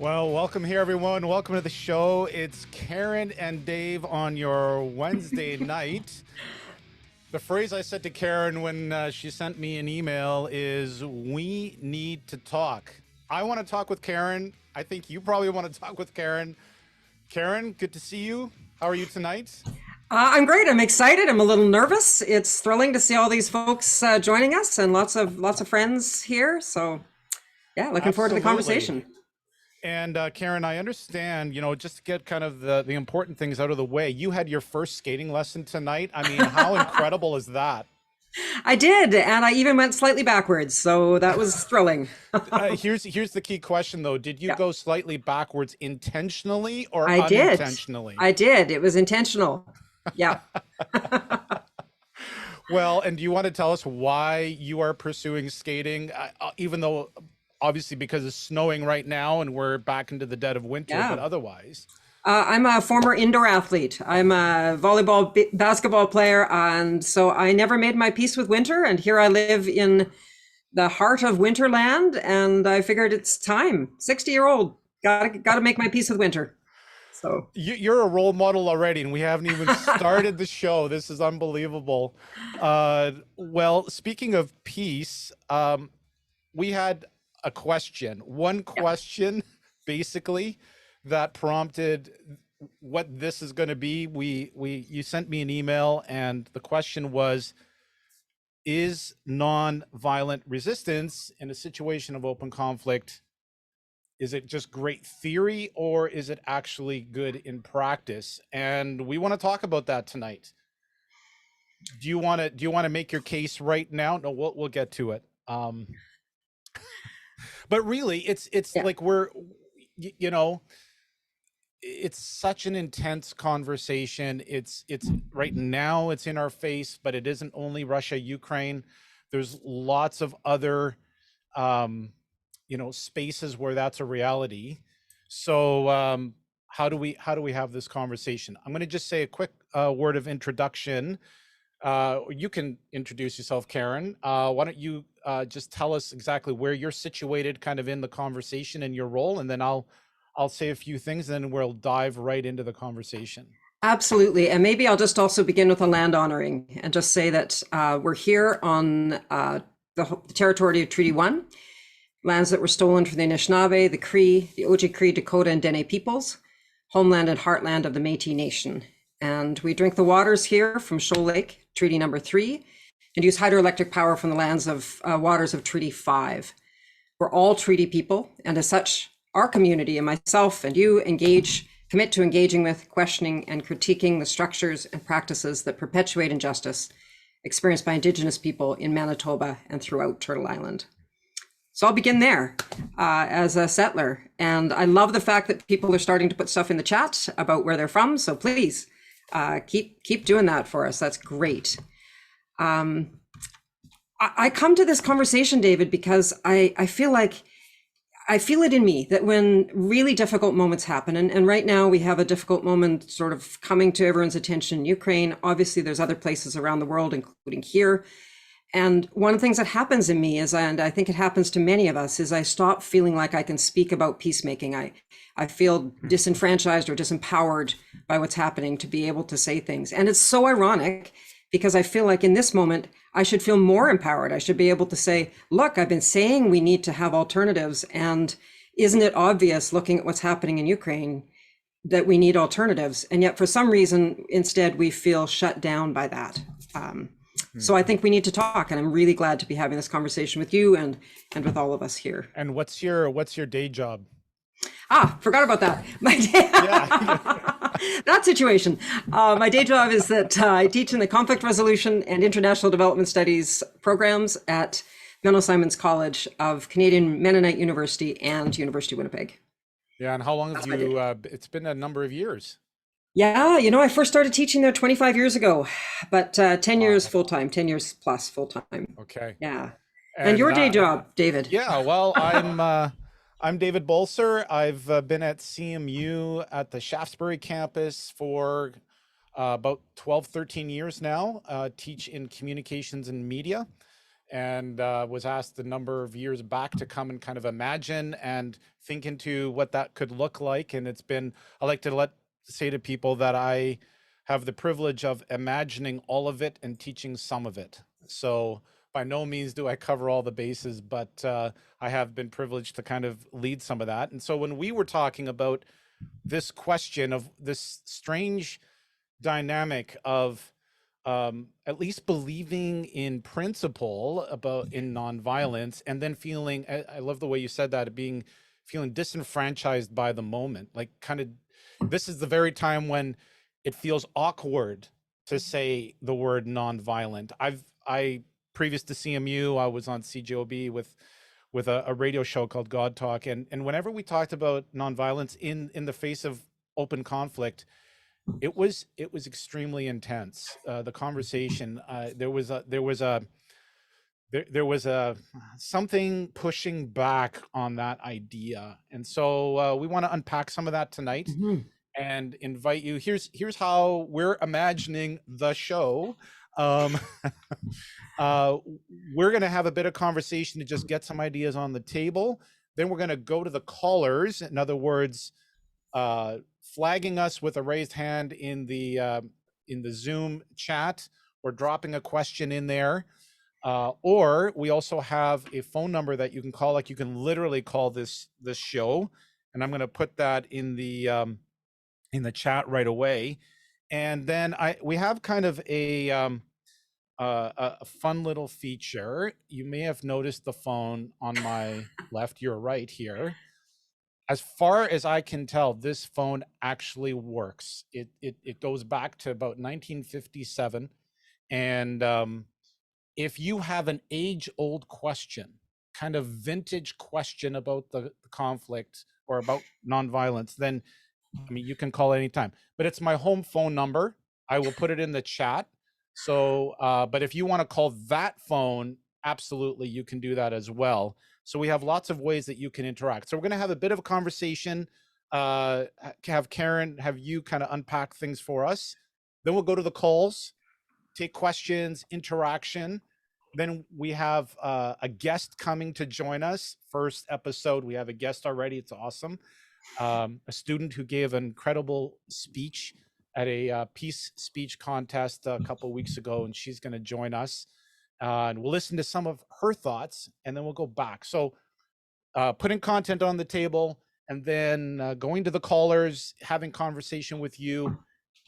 Well, welcome here, everyone. Welcome to the show. It's Karen and Dave on your Wednesday night. The phrase I said to Karen when she sent me an email is, "We need to talk." I want to talk with Karen. I think you probably want to talk with Karen. Karen, good to see you. How are you tonight? I'm great. I'm excited. I'm a little nervous. It's thrilling to see all these folks joining us and lots of friends here. So, yeah, looking forward to the Absolutely. conversation. And Karen, I understand, just to get kind of the important things out of the way, you had your first skating lesson tonight. I mean, how incredible is that? I did, and I even went slightly backwards, so that was thrilling. Here's the key question though. Did you Yeah, go slightly backwards intentionally or I did. unintentionally? I did. It was intentional. Yeah. Well, and do you want to tell us why you are pursuing skating, even though obviously because it's snowing right now and we're back into the dead of winter, but Yeah. otherwise? I'm a former indoor athlete. I'm a volleyball, basketball player, and so I never made my peace with winter. And here I live in the heart of winterland, and I figured it's time. 60-year-old, gotta make my peace with winter. So You're a role model already, and we haven't even started the show. This is unbelievable. Well, speaking of peace, we had a question, one yeah, question, basically, that prompted what this is going to be. You sent me an email, and the question was, is non-violent resistance in a situation of open conflict, is it just great theory or is it actually good in practice? And we want to talk about that tonight. Do you want to make your case right now? No, we'll get to it. But really, it's yeah, like you know, it's such an intense conversation. It's right now it's in our face, but it isn't only Russia, Ukraine. There's lots of other spaces where that's a reality. So how do we have this conversation? I'm going to just say a quick word of introduction. You can introduce yourself, Karen. Why don't you just tell us exactly where you're situated kind of in the conversation and your role, and then I'll say a few things, and then we'll dive right into the conversation. absolutely. And maybe I'll just also begin with a land honoring and just say that we're here on the territory of Treaty One, lands that were stolen from the Anishinaabe, the Cree, the Oji-Cree, Dakota, and Dene peoples, homeland and heartland of the Métis Nation. And we drink the waters here from Shoal Lake, Treaty Number 3, and use hydroelectric power from the lands of waters of Treaty 5. We're all treaty people, and as such, our community and myself and you commit to engaging with, questioning, and critiquing the structures and practices that perpetuate injustice experienced by Indigenous people in Manitoba and throughout Turtle Island. So I'll begin there as a settler. And I love the fact that people are starting to put stuff in the chat about where they're from. So please keep doing that for us. That's great. I come to this conversation, David, because I feel like I feel it in me that when really difficult moments happen, and right now we have a difficult moment sort of coming to everyone's attention in Ukraine. Obviously, there's other places around the world, including here. And one of the things that happens in me is, and I think it happens to many of us, is I stop feeling like I can speak about peacemaking. I feel disenfranchised or disempowered by what's happening to be able to say things. And it's so ironic because I feel like in this moment, I should feel more empowered. I should be able to say, look, I've been saying we need to have alternatives. And isn't it obvious looking at what's happening in Ukraine that we need alternatives? And yet for some reason, instead, we feel shut down by that. So I think we need to talk, and I'm really glad to be having this conversation with you and with all of us here. And what's your day job? Forgot about that. Yeah. That situation. My day job is that I teach in the conflict resolution and international development studies programs at Menno Simon's College of Canadian Mennonite University and University of Winnipeg. Yeah, and how long have That's my day you job. it's been a number of years. Yeah, I first started teaching there 25 years ago, but 10 years Wow. full time, 10 years plus full time. Okay. Yeah. And And your day job, David? yeah, well, I'm David Balzer. I've been at CMU at the Shaftesbury campus for about 12, 13 years now. Teach in communications and media. and was asked a number of years back to come and kind of imagine and think into what that could look like. And it's been, I like to say to people that I have the privilege of imagining all of it and teaching some of it. So by no means do I cover all the bases, but I have been privileged to kind of lead some of that. And so when we were talking about this question of this strange dynamic of at least believing in principle about in nonviolence, and then feeling, I love the way you said that, feeling disenfranchised by the moment, like kind of, this is the very time when it feels awkward to say the word nonviolent. I previous to CMU, I was on CJOB with a radio show called God Talk, and whenever we talked about nonviolence in the face of open conflict, it was extremely intense. The conversation, there was a something pushing back on that idea, and so we want to unpack some of that tonight. And invite you. Here's how we're imagining the show. We're going to have a bit of conversation to just get some ideas on the table. Then we're going to go to the callers. In other words, flagging us with a raised hand in the Zoom chat, or dropping a question in there. Or we also have a phone number that you can call. Like, you can literally call this show, and I'm going to put that in the chat right away. And then we have kind of a fun little feature. You may have noticed the phone on my left, your right here. As far as I can tell, this phone actually works. It goes back to about 1957. And if you have an age-old question, kind of vintage question about the conflict or about nonviolence, then I mean, you can call anytime, but it's my home phone number. I will put it in the chat. So, but if you want to call that phone, absolutely, you can do that as well. So we have lots of ways that you can interact. So we're going to have a bit of a conversation, have Karen, have you kind of unpack things for us. Then we'll go to the calls, take questions, interaction. Then we have a guest coming to join us. First episode, we have a guest already. It's awesome. A student who gave an incredible speech at a peace speech contest a couple of weeks ago, and she's going to join us. And we'll listen to some of her thoughts, and then we'll go back. So putting content on the table, and then going to the callers, having conversation with you.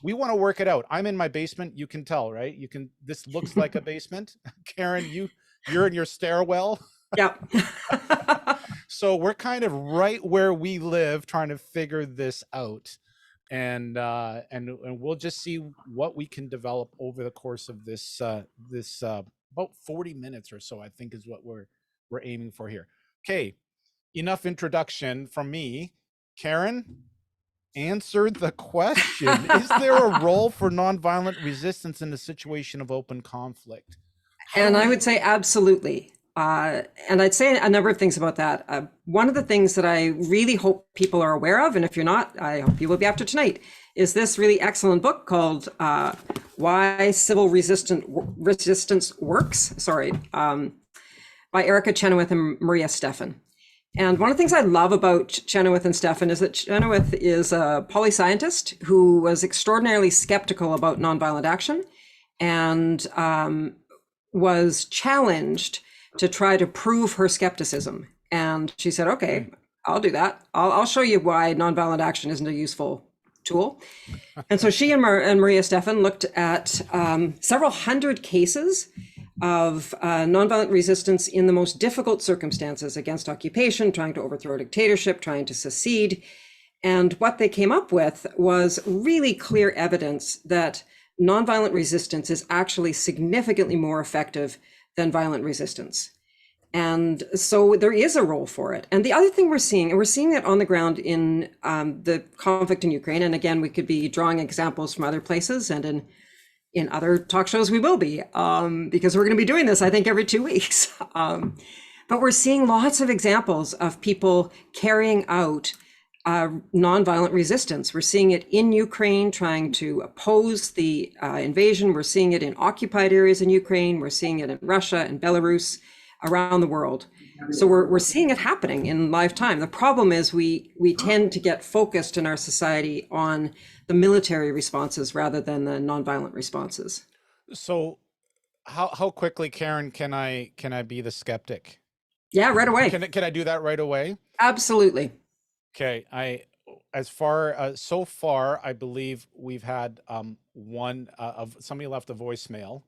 We want to work it out. I'm in my basement. You can tell, right? This looks like a basement. Karen, you're in your stairwell. Yep. So we're kind of right where we live, trying to figure this out, and we'll just see what we can develop over the course of this about 40 minutes or so, I think, is what we're aiming for here. Okay, enough introduction from me. Karen, answer the question. Is there a role for nonviolent resistance in the situation of open conflict? And I would say absolutely. And I'd say a number of things about that. One of the things that I really hope people are aware of, and if you're not, I hope you will be after tonight, is this really excellent book called Why Civil Resistance Works, by Erica Chenoweth and Maria Stephan. And one of the things I love about Chenoweth and Stephan is that Chenoweth is a poli-scientist who was extraordinarily skeptical about nonviolent action, and was challenged to try to prove her skepticism. And she said, okay, I'll do that. I'll show you why nonviolent action isn't a useful tool. And so she and Maria Stephan looked at several hundred cases of nonviolent resistance in the most difficult circumstances, against occupation, trying to overthrow a dictatorship, trying to secede. And what they came up with was really clear evidence that nonviolent resistance is actually significantly more effective than violent resistance. And so there is a role for it. And the other thing we're seeing it on the ground in the conflict in Ukraine, and again, we could be drawing examples from other places, and in other talk shows we will be, because we're going to be doing this, I think, every 2 weeks. But we're seeing lots of examples of people carrying out nonviolent resistance. We're seeing it in Ukraine trying to oppose the invasion. We're seeing it in occupied areas in Ukraine. We're seeing it in Russia and Belarus, around the world. So we're seeing it happening in live time. The problem is we tend to get focused in our society on the military responses rather than the nonviolent responses. So how quickly, Karen, can I be the skeptic? Yeah, right away. Can I do that right away? Absolutely. Okay, as far so far, I believe we've had one of somebody left a voicemail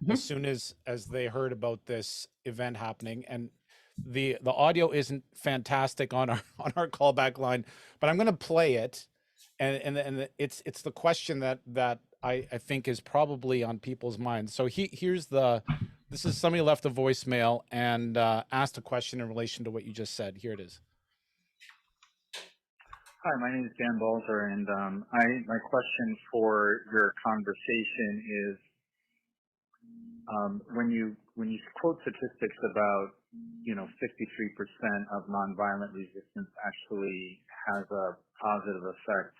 as Mhm. soon as they heard about this event happening, and the audio isn't fantastic on our on our callback line, but I'm going to play it, and it's the question that I think is probably on people's minds. So here's the this is somebody left a voicemail and asked a question in relation to what you just said. Here it is. Hi, my name is Dan Balzer, and my question for your conversation is when you quote statistics about 53% of nonviolent resistance actually has a positive effect.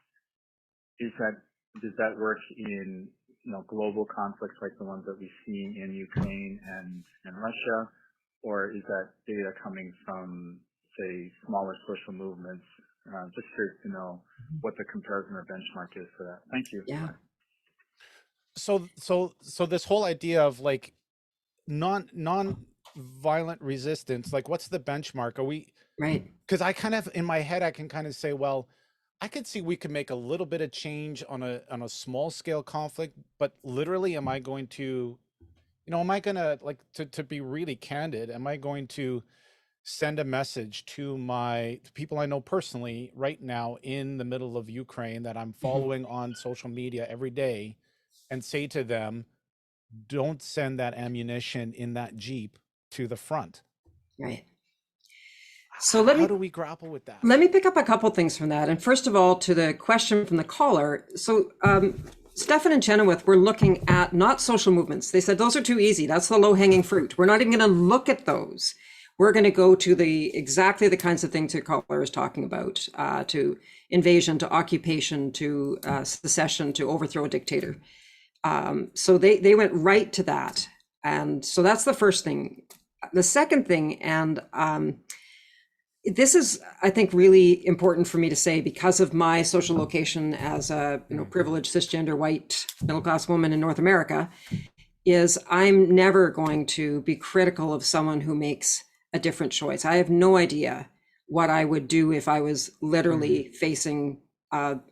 Is that Does that work in global conflicts like the ones that we see in Ukraine and Russia, or is that data coming from, say, smaller social movements? Just curious to know what the comparison or benchmark is for that. Thank you. Yeah, Bye. So this whole idea of like non-violent resistance, like what's the benchmark? Are we, right. because I kind of in my head I can kind of say, well, I could see we could make a little bit of change on a small scale conflict, but literally am I going to, am I gonna, like, to be really candid, am I going to send a message to my to people I know personally right now in the middle of Ukraine that I'm Mhm. following on social media every day and say to them, don't send that ammunition in that Jeep to the front? Right. So let How me do we grapple with that? let me pick up a couple things from that. And first of all, to the question from the caller. So Stefan and Chenoweth were looking at not social movements. They said those are too easy. That's the low hanging fruit. We're not even going to look at those. We're going to go to the exactly the kinds of things your caller is talking about, to invasion, to occupation, to secession, to overthrow a dictator. So they went right to that. And so that's the first thing. The second thing, and this is, I think, really important for me to say because of my social location as a privileged cisgender white middle class woman in North America, is I'm never going to be critical of someone who makes a different choice. I have no idea what I would do if I was literally facing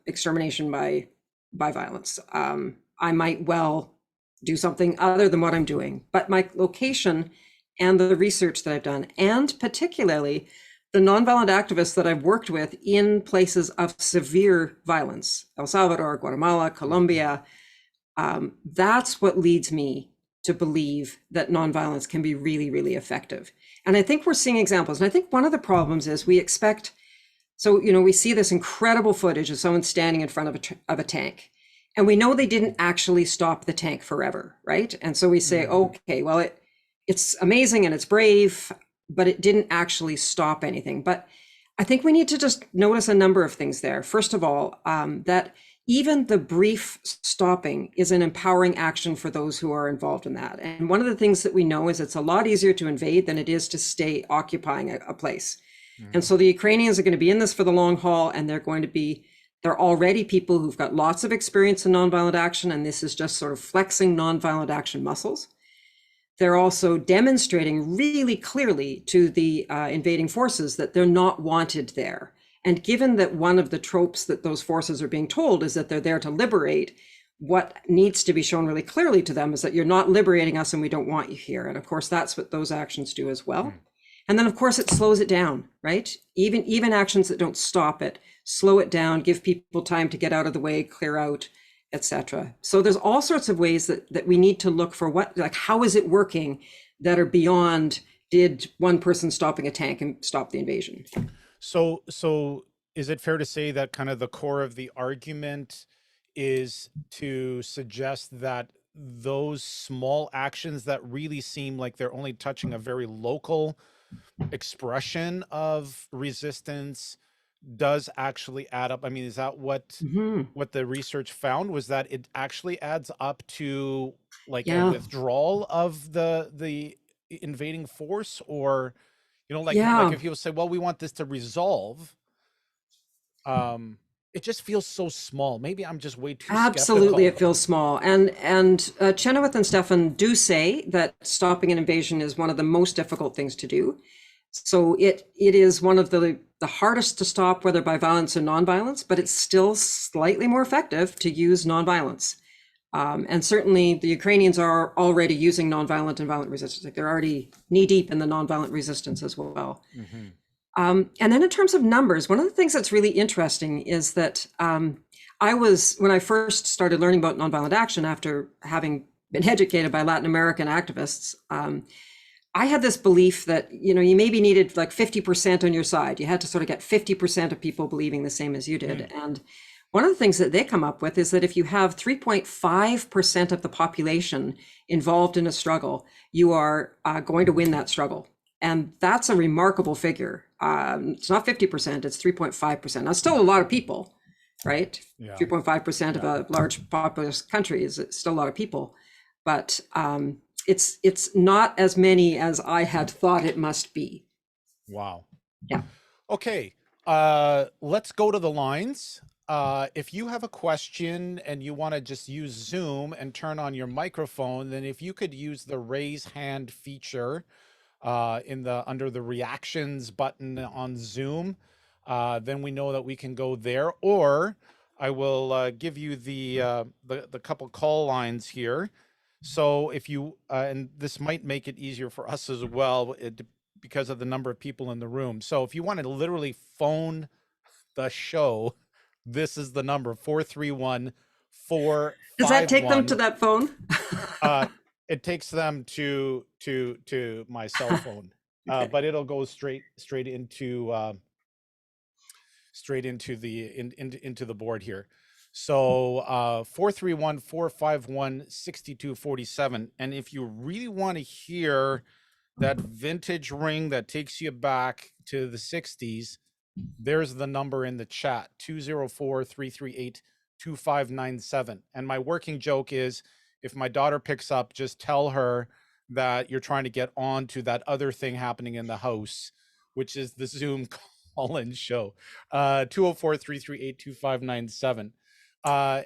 extermination by violence. I might well do something other than what I'm doing, but my location and the research that I've done, and particularly the nonviolent activists that I've worked with in places of severe violence, El Salvador, Guatemala, Colombia, that's what leads me to believe that nonviolence can be really, really effective. And I think we're seeing examples. And I think one of the problems is we expect, so, we see this incredible footage of someone standing in front of a tank. And we know they didn't actually stop the tank forever, right? And so we say, okay, well, it's amazing and it's brave, but it didn't actually stop anything. But I think we need to just notice a number of things there. First of all, that even the brief stopping is an empowering action for those who are involved in that. And one of the things that we know is it's a lot easier to invade than it is to stay occupying a place. And so the Ukrainians are going to be in this for the long haul, and they're already people who've got lots of experience in nonviolent action, and this is just sort of flexing nonviolent action muscles. They're also demonstrating really clearly to the invading forces that they're not wanted there. And given that one of the tropes that those forces are being told is that they're there to liberate, what needs to be shown really clearly to them is that you're not liberating us and we don't want you here. And of course, that's what those actions do as well. And then of course it slows it down, right? Even actions that don't stop it, slow it down, give people time to get out of the way, clear out, etc. So there's all sorts of ways that we need to look for how is it working that are beyond did one person stopping a tank and stop the invasion. So is it fair to say that kind of the core of the argument is to suggest that those small actions that really seem like they're only touching a very local expression of resistance does actually add up. I mean, is that Mhm. what the research found, was that it actually adds up to like a Yeah. withdrawal of the invading force? Or, like Yeah. if people say, well, we want this to resolve, it just feels so small. Maybe I'm just way too Absolutely, skeptical. it feels small. And Chenoweth and Stefan do say that stopping an invasion is one of the most difficult things to do. So it is one of the hardest to stop, whether by violence or nonviolence, but it's still slightly more effective to use nonviolence. And certainly the Ukrainians are already using nonviolent and violent resistance. Like they're already knee deep in the nonviolent resistance as well. Mm-hmm. And then in terms of numbers, one of the things that's really interesting is that when I first started learning about nonviolent action after having been educated by Latin American activists, I had this belief that, you maybe needed like 50% on your side. You had to sort of get 50% of people believing the same as you did. And one of the things that they come up with is that if you have 3.5% of the population involved in a struggle, you are going to win that struggle. And that's a remarkable figure. It's not 50%, it's 3.5%. Now, still a lot of people, right? Yeah. 3.5% of a large populous country is still a lot of people. But it's not as many as I had thought it must be. Wow. Yeah. Okay. Let's go to the lines. If you have a question and you want to just use Zoom and turn on your microphone, then if you could use the raise hand feature under the reactions button on Zoom, then we know that we can go there. Or I will give you the couple call lines here. So if you and this might make it easier for us as well, because of the number of people in the room. So if you want to literally phone the show, this is the number: 431 Does that take them to 451. that phone? It takes them to my cell phone, Okay. but it'll go straight into the board here. So 431-451-6247. And if you really want to hear that vintage ring that takes you back to the 60s, there's the number in the chat: 204-338-2597. And my working joke is, if my daughter picks up, just tell her that you're trying to get on to that other thing happening in the house, which is the Zoom call-in show. 204-338-2597.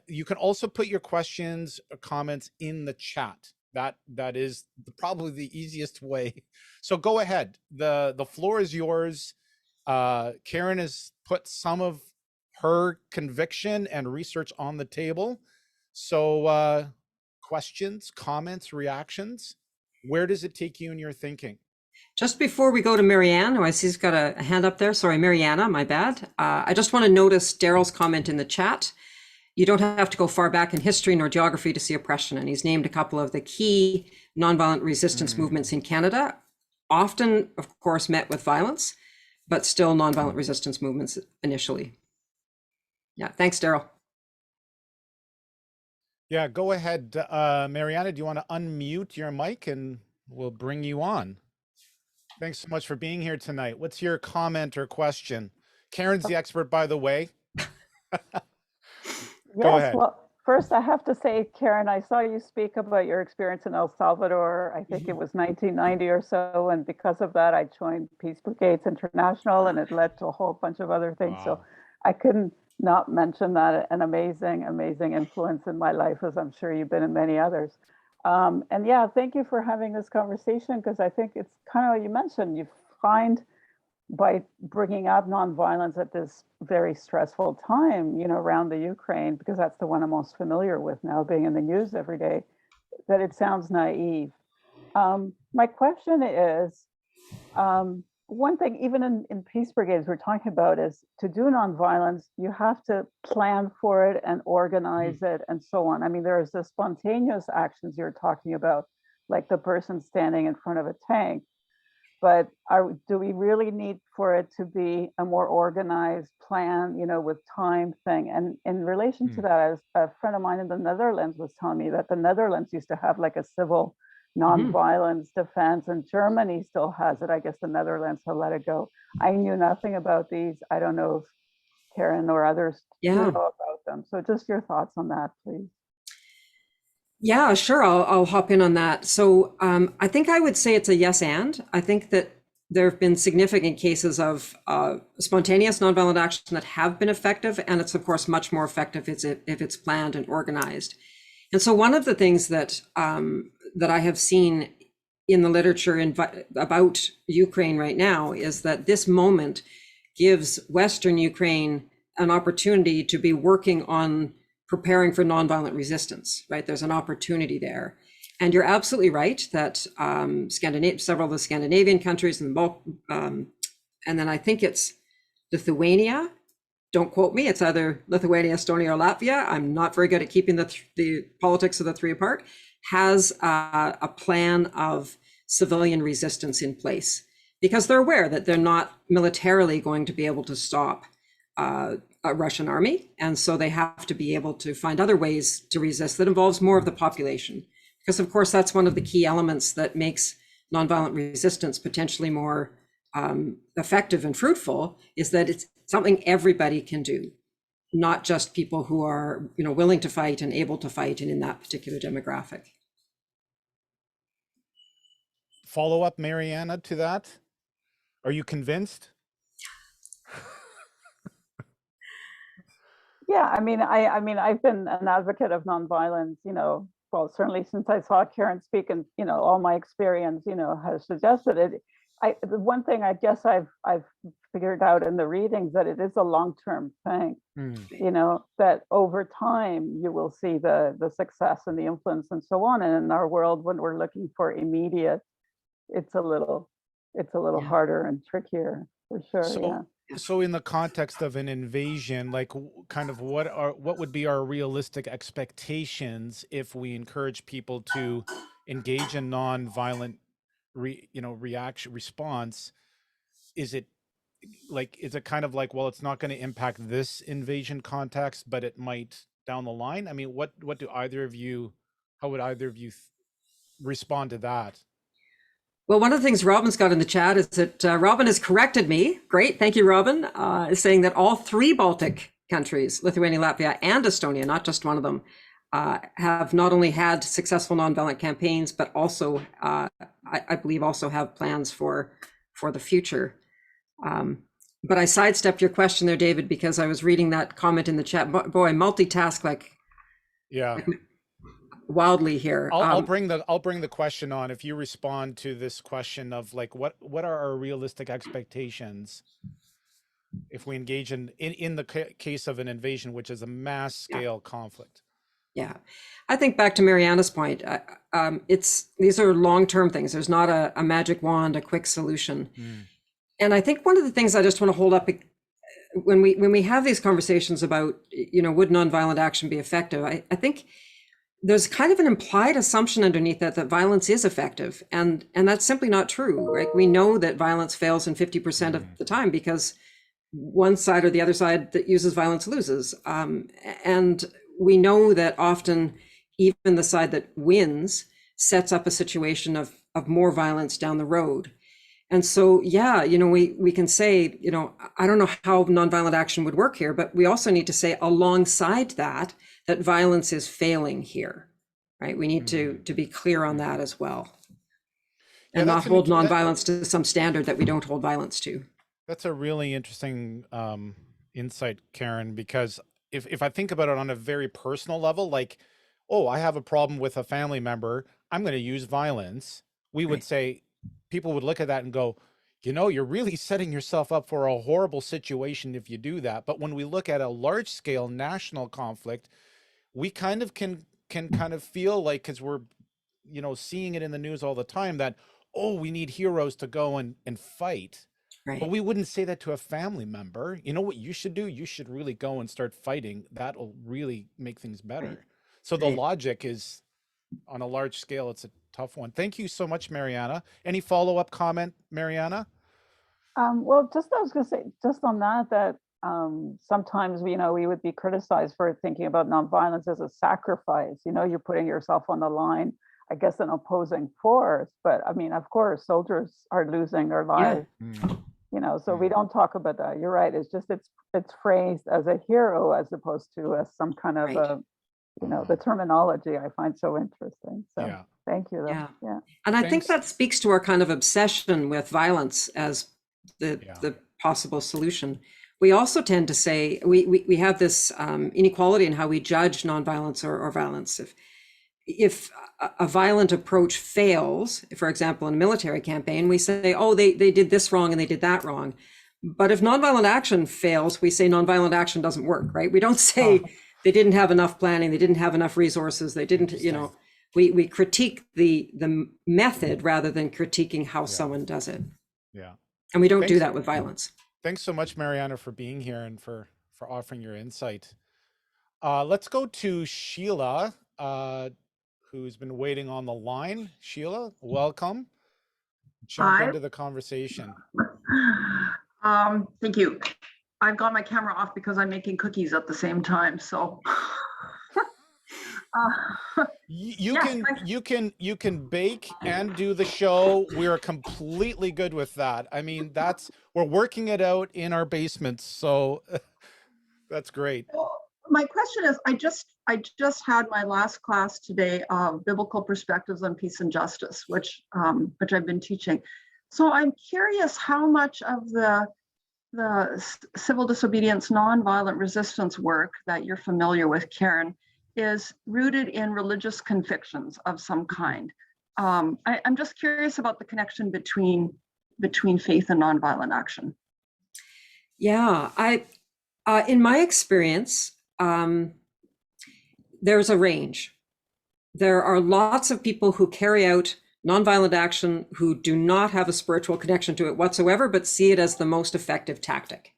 You can also put your questions or comments in the chat. That is probably the easiest way. So go ahead. The floor is yours. Karen has put some of her conviction and research on the table. So questions, comments, reactions, where does it take you in your thinking? Just before we go to Marianne, who I see has got a hand up there. Sorry, Mariana, my bad. I just want to notice Daryl's comment in the chat. You don't have to go far back in history nor geography to see oppression. And he's named a couple of the key nonviolent resistance movements in Canada, often, of course, met with violence, but still nonviolent resistance movements initially. Yeah, thanks, Daryl. Yeah, go ahead. Mariana, do you want to unmute your mic and we'll bring you on? Thanks so much for being here tonight. What's your comment or question? Karen's the expert, by the way. Go Yes, ahead. well, first I have to say, Karen, I saw you speak about your experience in El Salvador. I think it was 1990 or so. And because of that, I joined Peace Brigades International, and it led to a whole bunch of other things. Wow. So I couldn't not mention that. An amazing, amazing influence in my life, as I'm sure you've been in many others. And yeah, thank you for having this conversation, because I think it's kind of what you mentioned. You find, by bringing up nonviolence at this very stressful time, around the Ukraine, because that's the one I'm most familiar with now, being in the news every day, that it sounds naive. My question is, one thing, even in peace brigades, we're talking about is to do nonviolence, you have to plan for it and organize it and so on. I mean, there's the spontaneous actions you're talking about, like the person standing in front of a tank. But do we really need for it to be a more organized plan, with time thing? And in relation to that, as a friend of mine in the Netherlands was telling me that the Netherlands used to have like a civil nonviolence defense, and Germany still has it. I guess the Netherlands have let it go. I knew nothing about these. I don't know if Karen, or others to Yeah. know about them. So just your thoughts on that, please. Yeah, sure. I'll hop in on that. So I think I would say it's a yes and. I think that there have been significant cases of spontaneous nonviolent action that have been effective, and it's of course much more effective if it's planned and organized. And so one of the things that that I have seen in the literature about Ukraine right now is that this moment gives Western Ukraine an opportunity to be working on preparing for nonviolent resistance, right? There's an opportunity there. And you're absolutely right that several of the Scandinavian countries and then I think it's Lithuania. Don't quote me. It's either Lithuania, Estonia, or Latvia. I'm not very good at keeping the politics of the three apart. Has a plan of civilian resistance in place because they're aware that they're not militarily going to be able to stop a Russian army, and so they have to be able to find other ways to resist that involves more of the population. Because of course that's one of the key elements that makes nonviolent resistance potentially more effective and fruitful, is that it's something everybody can do, not just people who are, willing to fight and able to fight and in that particular demographic. Follow up, Mariana, to that? Are you convinced? Yeah, I mean, I've been an advocate of nonviolence, well, certainly since I saw Karen speak, and all my experience, has suggested it. The one thing I guess I've figured out in the readings that it is a long-term thing. That over time you will see the success and the influence and so on. And in our world, when we're looking for immediate, it's a little harder and trickier for sure. So in the context of an invasion, like kind of what would be our realistic expectations if we encourage people to engage in non-violent response? Is it kind of like, well, it's not going to impact this invasion context, but it might down the line? I mean, how would either of you respond to that? Well, one of the things Robin's got in the chat is that Robin has corrected me. Great. Thank you, Robin. Is saying that all three Baltic countries, Lithuania, Latvia, and Estonia, not just one of them, have not only had successful nonviolent campaigns, but also, I believe, also have plans for the future. But I sidestepped your question there, David, because I was reading that comment in the chat. Boy, multitask like wildly here. I'll bring the question on. If you respond to this question of like, what are our realistic expectations if we engage in the case of an invasion, which is a mass scale conflict? Yeah, I think back to Mariana's point, these are long-term things. There's not a magic wand, a quick solution. And I think one of the things I just want to hold up when we have these conversations about, would nonviolent action be effective? I think there's kind of an implied assumption underneath that violence is effective, and that's simply not true, right? We know that violence fails in 50% of the time because one side or the other side that uses violence loses. And we know that often even the side that wins sets up a situation of more violence down the road. And so, yeah, we can say, I don't know how nonviolent action would work here, but we also need to say alongside that violence is failing here, right? We need to be clear on that as well, and not hold nonviolence to some standard that we don't hold violence to. That's a really interesting insight, Karen, because if I think about it on a very personal level, like, oh, I have a problem with a family member, I'm going to use violence. We would say, people would look at that and go, you're really setting yourself up for a horrible situation if you do that. But when we look at a large scale national conflict, we kind of can kind of feel like, because we're, seeing it in the news all the time, that, oh, we need heroes to go and fight. Right. But we wouldn't say that to a family member. You know what you should do? You should really go and start fighting. That'll really make things better. Right. So the logic is, on a large scale, it's a tough one. Thank you so much, Mariana. Any follow-up comment, Mariana? Well, I was going to say, just on that sometimes we would be criticized for thinking about nonviolence as a sacrifice. You're putting yourself on the line against an opposing force. But I mean, of course, soldiers are losing their lives, you know, so we don't talk about that. You're right. It's just, it's phrased as a hero as opposed to as some kind of Right. a, you know, the terminology I find so interesting. So Yeah. thank you though. Yeah. Yeah. And I think Thanks. that speaks to our kind of obsession with violence as Yeah. the possible solution. We also tend to say we have this inequality in how we judge nonviolence or violence. If a violent approach fails, for example, in a military campaign, we say, oh, they did this wrong and they did that wrong. But if nonviolent action fails, we say nonviolent action doesn't work, right? We don't say they didn't have enough planning, they didn't have enough resources, they didn't, you know, we critique the method rather than critiquing how someone does it. Yeah. And we don't do Thanks. that with violence. Thanks so much, Mariana, for being here and for offering your insight. Let's go to Sheila, who's been waiting on the line. Sheila, welcome. Jump Hi. into the conversation. Thank you. I've got my camera off because I'm making cookies at the same time. So You yes, you can bake and do the show. We're completely good with that. I mean, we're working it out in our basements, so that's great. my question is, I just had my last class today of biblical perspectives on peace and justice, which I've been teaching. So I'm curious how much of the civil disobedience, nonviolent resistance work that you're familiar with, Karen, is rooted in religious convictions of some kind. I'm just curious about the connection between faith and nonviolent action. Yeah, in my experience, there's a range. There are lots of people who carry out nonviolent action who do not have a spiritual connection to it whatsoever, but see it as the most effective tactic.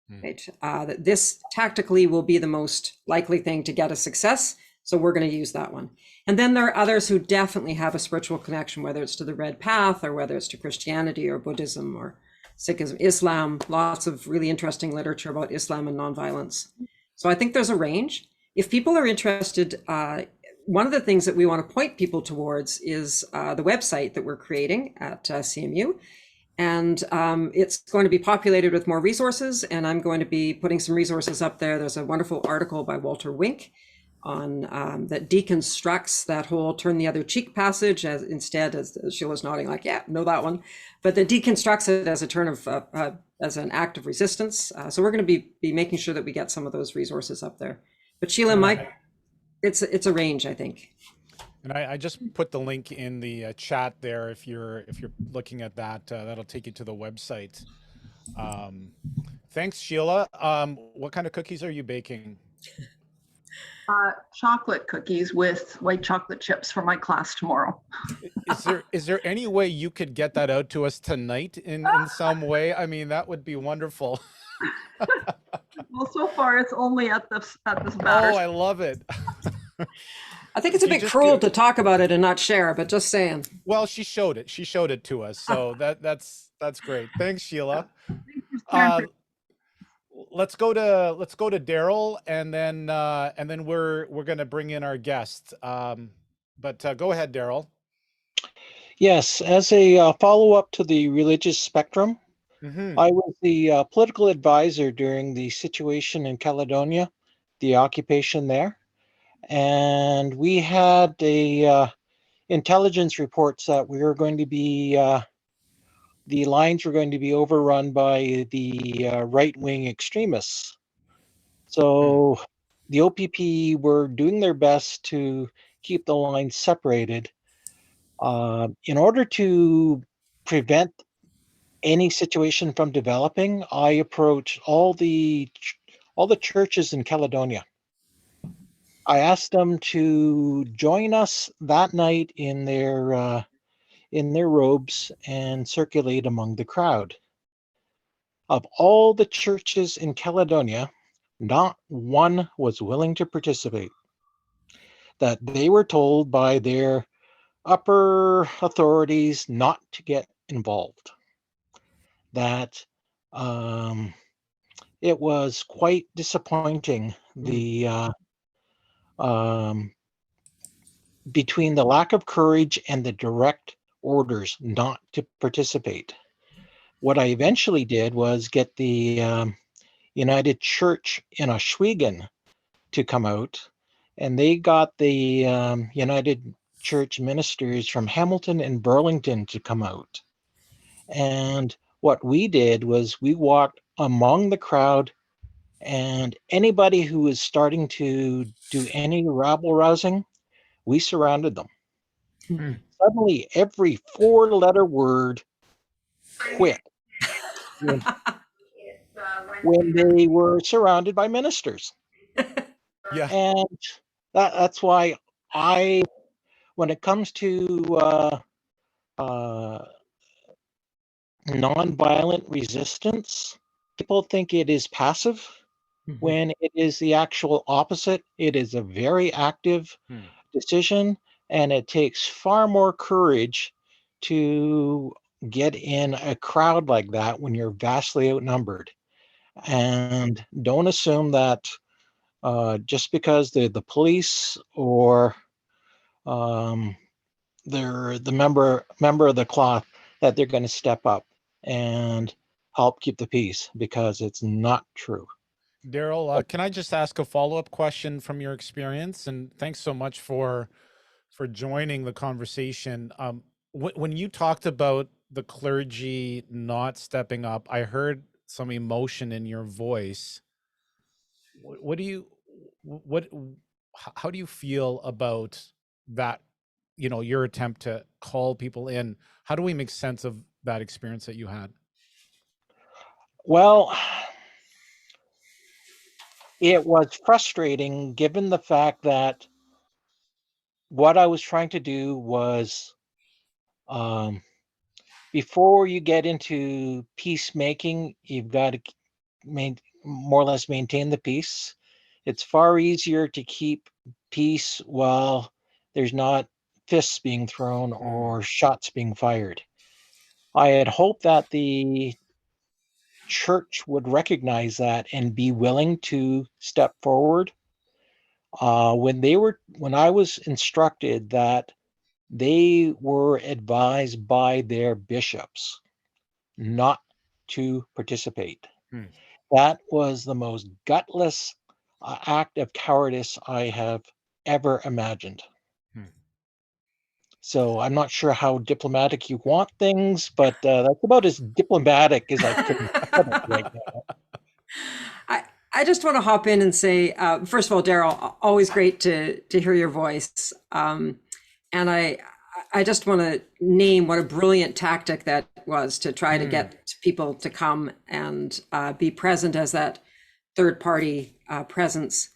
Right? That this tactically will be the most likely thing to get a success, so we're going to use that one. And then there are others who definitely have a spiritual connection, whether it's to the Red Path or whether it's to Christianity or Buddhism or Sikhism, Islam. Lots of really interesting literature about Islam and nonviolence. So I think there's a range. If people are interested, one of the things that we want to point people towards is the website that we're creating at CMU. And it's going to be populated with more resources, and I'm going to be putting some resources up there. There's a wonderful article by Walter Wink on that deconstructs that whole turn the other cheek passage as Sheila's nodding like, yeah, know that one, but that deconstructs it as a turn of as an act of resistance. So we're going to be making sure that we get some of those resources up there. But Sheila, it's a range, I think. And I just put the link in the chat there. If you're looking at that, that'll take you to the website. Thanks, Sheila. What kind of cookies are you baking? Chocolate cookies with white chocolate chips for my class tomorrow. Is there any way you could get that out to us tonight in some way? I mean, that would be wonderful. Well, so far it's only at this batter. Oh, I love it. I think it's a bit cruel to talk about it and not share, but just saying. Well, she showed it. She showed it to us, so that's great. Thanks, Sheila. Let's go to Daryl, and then we're going to bring in our guest. But go ahead, Daryl. Yes, as a follow-up to the religious spectrum, I was the political advisor during the situation in Caledonia, the occupation there. And we had intelligence reports that we were going to be, the lines were going to be overrun by the right-wing extremists. So the OPP were doing their best to keep the lines separated. In order to prevent any situation from developing, I approached all the churches in Caledonia. I asked them to join us that night in their robes and circulate among the crowd. Of all the churches in Caledonia, not one was willing to participate. That they were told by their upper authorities not to get involved. That it was quite disappointing, the between the lack of courage and the direct orders not to participate. what I eventually did was get the United Church in Oswego to come out, and they got the United Church ministers from Hamilton and Burlington to come out. And what we did was we walked among the crowd, and anybody who was starting to do any rabble rousing, we surrounded them. Hmm. Suddenly, every four-letter word quit when they were surrounded by ministers. Yeah. And that's why when it comes to uh, nonviolent resistance, people think it is passive when it is the actual opposite. It is a very active Hmm. decision, and it takes far more courage to get in a crowd like that when you're vastly outnumbered. And don't assume that just because the police or um, they're the member of the cloth, that they're going to step up and help keep the peace, because it's not true. Daryl, can I just ask a follow-up question from your experience? And thanks so much for joining the conversation. When you talked about the clergy not stepping up, I heard some emotion in your voice. What do you what how do you feel about that, your attempt to call people in? How do we make sense of that experience that you had? Well, it was frustrating given the fact that what I was trying to do was, um, before you get into peacemaking, you've got to more or less maintain the peace. It's far easier to keep peace while there's not fists being thrown or shots being fired. I had hoped that the church would recognize that and be willing to step forward. When I was instructed that they were advised by their bishops not to participate. Hmm. That was the most gutless act of cowardice I have ever imagined. Hmm. So I'm not sure how diplomatic you want things, but that's about as diplomatic as I can put it right now. I just want to hop in and say, first of all, Daryl, always great to hear your voice. And I just want to name what a brilliant tactic that was to try to get people to come and be present as that third party presence.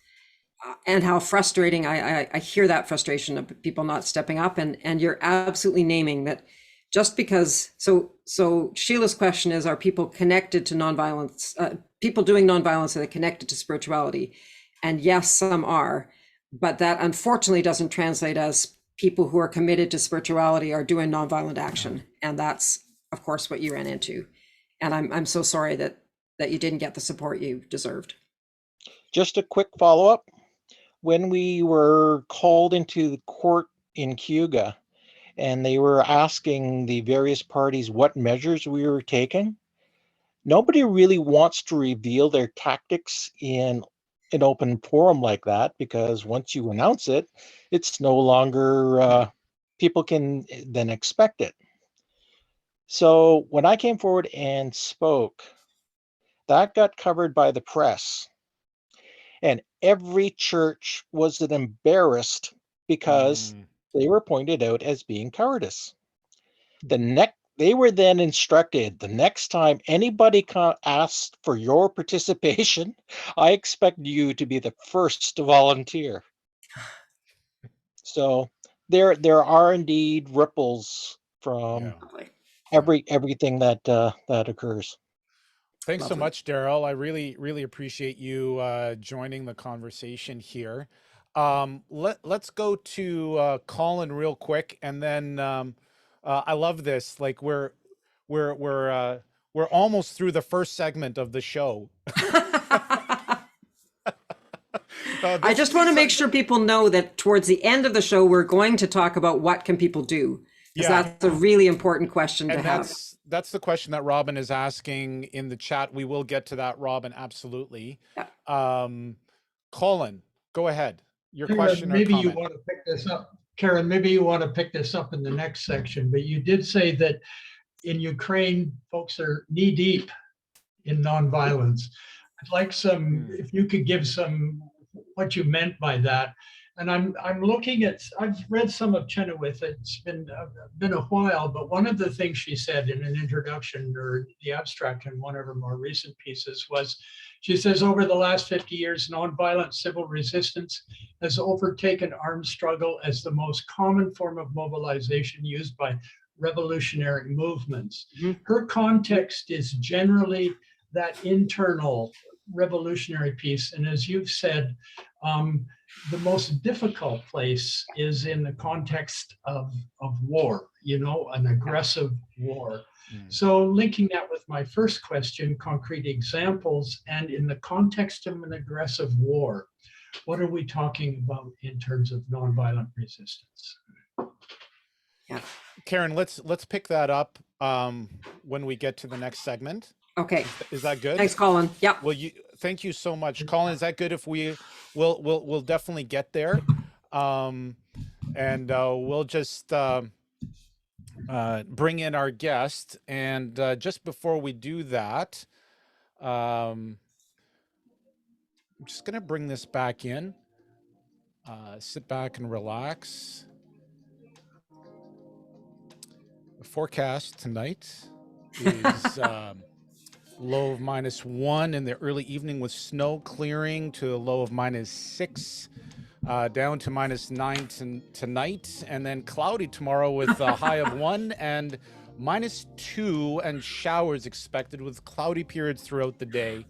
And how frustrating I hear that frustration of people not stepping up, and you're absolutely naming that. Just because, so Sheila's question is, are people connected to nonviolence? People doing nonviolence, are they connected to spirituality? And yes, some are, but that unfortunately doesn't translate as people who are committed to spirituality are doing nonviolent action, and that's of course what you ran into. And I'm so sorry that you didn't get the support you deserved. Just a quick follow-up. When we were called into the court in Cayuga, and they were asking the various parties what measures we were taking, nobody really wants to reveal their tactics in an open forum like that, because once you announce it, it's no longer, people can then expect it. So when I came forward and spoke, that got covered by the press, and every church was embarrassed because they were pointed out as being cowardice. They were then instructed, the next time anybody asks for your participation, I expect you to be the first to volunteer. So there are indeed ripples from everything that that occurs. Thanks so Lovely. much, Daryl. I really appreciate you joining the conversation here. Let's go to Colin real quick, and then I love this. Like we're almost through the first segment of the show. I just want to make sure people know that towards the end of the show, we're going to talk about what can people do, because that's a really important question to have. that's the question that Robin is asking in the chat. We will get to that, Robin, absolutely. Colin, go ahead. Your question or Maybe you comment. want to pick this up. Karen, maybe you want to pick this up in the next section, but you did say that in Ukraine, folks are knee deep in nonviolence. I'd like some, if you could give some, what you meant by that. And I'm looking at, I've read some of Chenoweth. It's been a while, but one of the things she said in an introduction or the abstract in one of her more recent pieces was, she says, over the last 50 years, nonviolent civil resistance has overtaken armed struggle as the most common form of mobilization used by revolutionary movements. Her context is generally that internal revolutionary piece. And as you've said, the most difficult place is in the context of war, you know, an aggressive war. So linking that with my first question, concrete examples, and in the context of an aggressive war, what are we talking about in terms of nonviolent resistance? Yeah. Karen, let's pick that up when we get to the next segment. Okay. Is that good? Thanks, Colin. Yeah. Well, thank you so much, Colin. Is that good? If we'll definitely get there, and we'll just bring in our guest. And just before we do that, I'm just gonna bring this back in. Sit back and relax. The forecast tonight is low of -1 in the early evening with snow clearing to a low of -6, down to -9 tonight, and then cloudy tomorrow with a high of 1 and -2, and showers expected with cloudy periods throughout the day.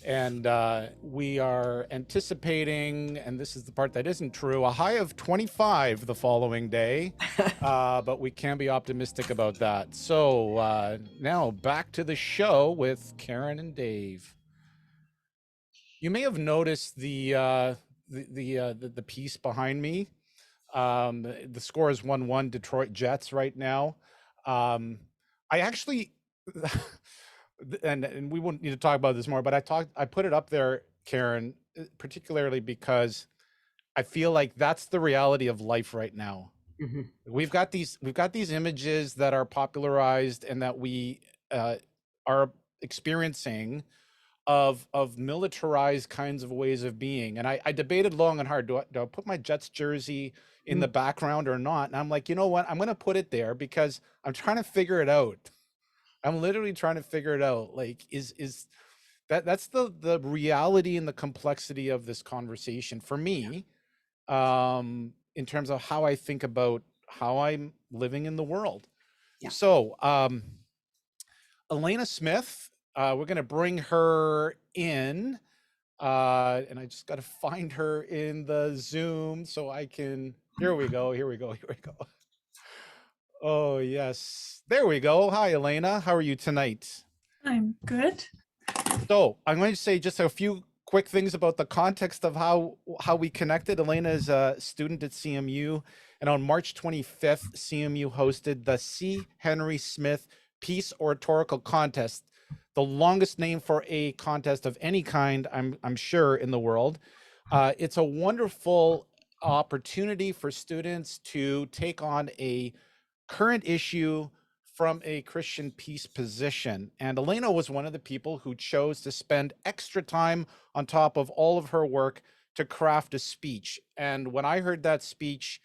And we are anticipating, and this is the part that isn't true, a high of 25 the following day, but we can be optimistic about that. So now back to the show with Karen and Dave. You may have noticed the piece behind me. The score is 1-1 Detroit Jets right now. I actually. And we won't need to talk about this more, but I put it up there, Karen, particularly because I feel like that's the reality of life right now. We've got these images that are popularized and that we are experiencing of militarized kinds of ways of being. And I debated long and hard, do I put my Jets jersey in the background or not? And I'm like, you know what? I'm going to put it there because I'm trying to figure it out. I'm literally trying to figure it out. Like, that's the reality and the complexity of this conversation for me, in terms of how I think about how I'm living in the world. Yeah. So, Alayna Smith, we're going to bring her in, and I just got to find her in the Zoom so I can, here we go. Oh, yes. There we go. Hi, Alayna. How are you tonight? I'm good. So I'm going to say just a few quick things about the context of how we connected. Alayna is a student at CMU, and on March 25th, CMU hosted the C. Henry Smith Peace Oratorical Contest, the longest name for a contest of any kind, I'm sure, in the world. It's a wonderful opportunity for students to take on a current issue from a Christian peace position. And Alayna was one of the people who chose to spend extra time on top of all of her work to craft a speech. And when I heard that speech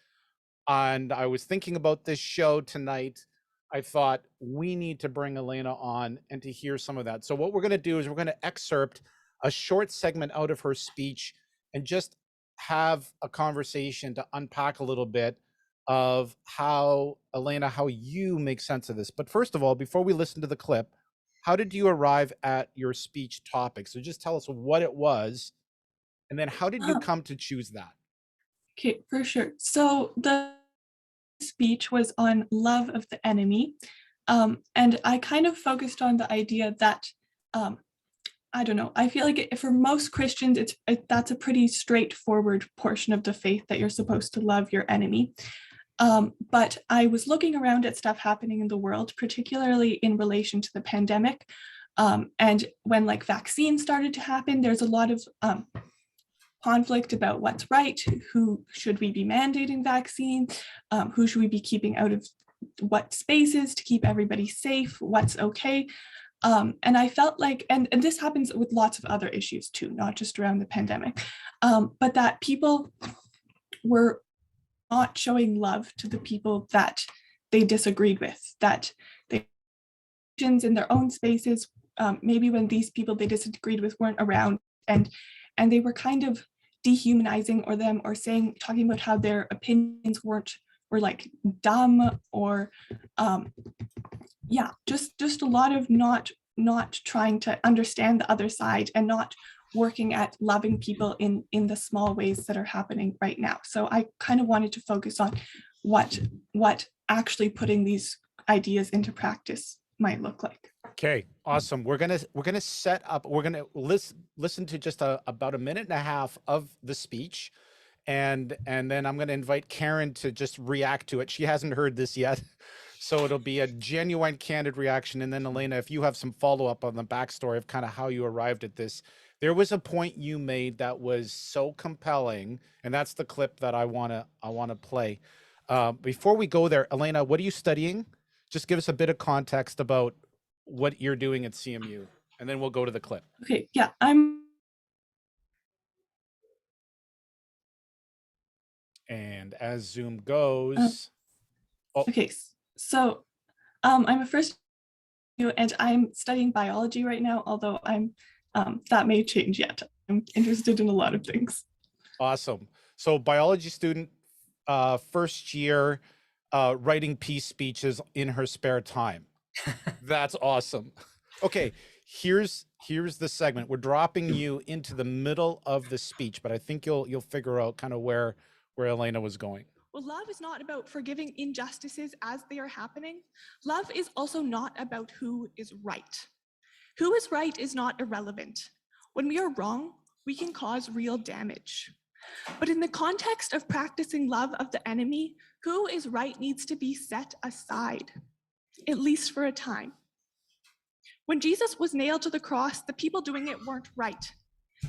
and I was thinking about this show tonight, I thought we need to bring Alayna on and to hear some of that. So what we're going to do is we're going to excerpt a short segment out of her speech and just have a conversation to unpack a little bit of how, Alayna, how you make sense of this. But first of all, before we listen to the clip, how did you arrive at your speech topic? So just tell us what it was, and then how did you come to choose that? Okay, for sure. So the speech was on love of the enemy. And I kind of focused on the idea that, I don't know, I feel like for most Christians, that's a pretty straightforward portion of the faith, that you're supposed to love your enemy. But I was looking around at stuff happening in the world, particularly in relation to the pandemic. And when like vaccines started to happen, there's a lot of conflict about what's right, who should we be mandating vaccines, who should we be keeping out of what spaces to keep everybody safe, what's okay. And I felt like, and this happens with lots of other issues too, not just around the pandemic, but that people were not showing love to the people that they disagreed with, that they in their own spaces, maybe when these people they disagreed with weren't around, and they were kind of dehumanizing them or talking about how their opinions were like dumb, or just a lot of not trying to understand the other side and not working at loving people in the small ways that are happening right now. So I kind of wanted to focus on what actually putting these ideas into practice might look like. Okay, awesome. We're gonna set up. We're gonna listen to just about a minute and a half of the speech, and then I'm gonna invite Karen to just react to it. She hasn't heard this yet, so it'll be a genuine, candid reaction. And then Alayna, if you have some follow up on the backstory of kind of how you arrived at this. There was a point you made that was so compelling, and that's the clip that I wanna play. Before we go there, Alayna, what are you studying? Just give us a bit of context about what you're doing at CMU, and then we'll go to the clip. Okay, yeah, And as Zoom goes, okay, so I'm a first year and I'm studying biology right now, although that may change yet. I'm interested in a lot of things. Awesome. So biology student, first year, writing peace speeches in her spare time. That's awesome. Okay, here's the segment. We're dropping you into the middle of the speech, but I think you'll figure out kind of where Alayna was going. Well, love is not about forgiving injustices as they are happening. Love is also not about who is right. Who is right is not irrelevant. When we are wrong, we can cause real damage. But in the context of practicing love of the enemy, who is right needs to be set aside, at least for a time. When Jesus was nailed to the cross, the people doing it weren't right.